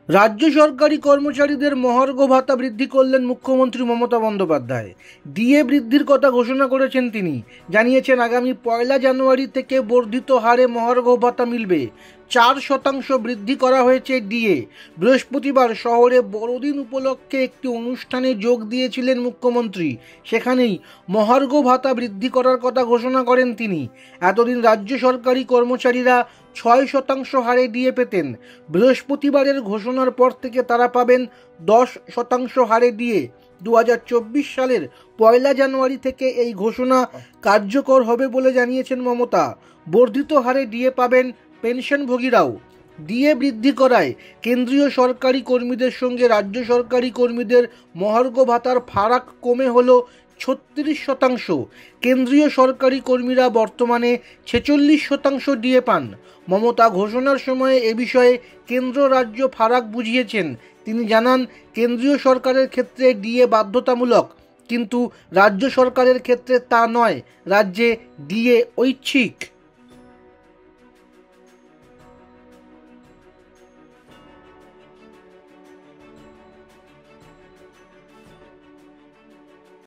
রাজ্য সরকারি কর্মচারীদের মহার্ঘ ভাতা বৃদ্ধি করলেন মুখ্যমন্ত্রী মমতা বন্দ্যোপাধ্যায়। ডিএ বৃদ্ধির কথা ঘোষণা করেছেন তিনি। জানিয়েছেন আগামী 1 জানুয়ারি থেকে বর্ধিত হারে মহার্ঘ ভাতা মিলবে। 4% বৃদ্ধি করা হয়েছে ডিএ। বৃহস্পতিবার শহরে বড়দিন উপলক্ষে একটি অনুষ্ঠানে যোগ দিয়েছিলেন মুখ্যমন্ত্রী। সেখানেই মহার্ঘ ভাতা বৃদ্ধি করার কথা ঘোষণা করেন তিনি। এতদিন রাজ্য সরকারি কর্মচারীরা 6% হারে ডিএ পেতেন। বৃহস্পতিবারের ঘোষণার পর থেকে তারা পাবেন 10% হারে ডিএ। 2024 সালের 1 জানুয়ারি থেকে এই ঘোষণা কার্যকর হবে বলে জানিয়েছেন মমতা। বর্ধিত হারে ডিএ পাবেন পেনশনভোগীরাও। ডিএ বৃদ্ধি করায় কেন্দ্রীয় সরকারি কর্মীদের সঙ্গে রাজ্য সরকারি কর্মীদের মহার্ঘ ভাতার ফারাক কমে হলো 36%। কেন্দ্রীয় সরকারি কর্মীরা বর্তমানে 46% ডিএ পান। মমতা ঘোষণার সময়ে এ বিষয়ে কেন্দ্র রাজ্য ফারাক বুঝিয়েছেন। তিনি জানান, কেন্দ্রীয় সরকারের ক্ষেত্রে ডিএ বাধ্যতামূলক, কিন্তু রাজ্য সরকারের ক্ষেত্রে তা নয়। রাজ্যে ডিএ ঐচ্ছিক।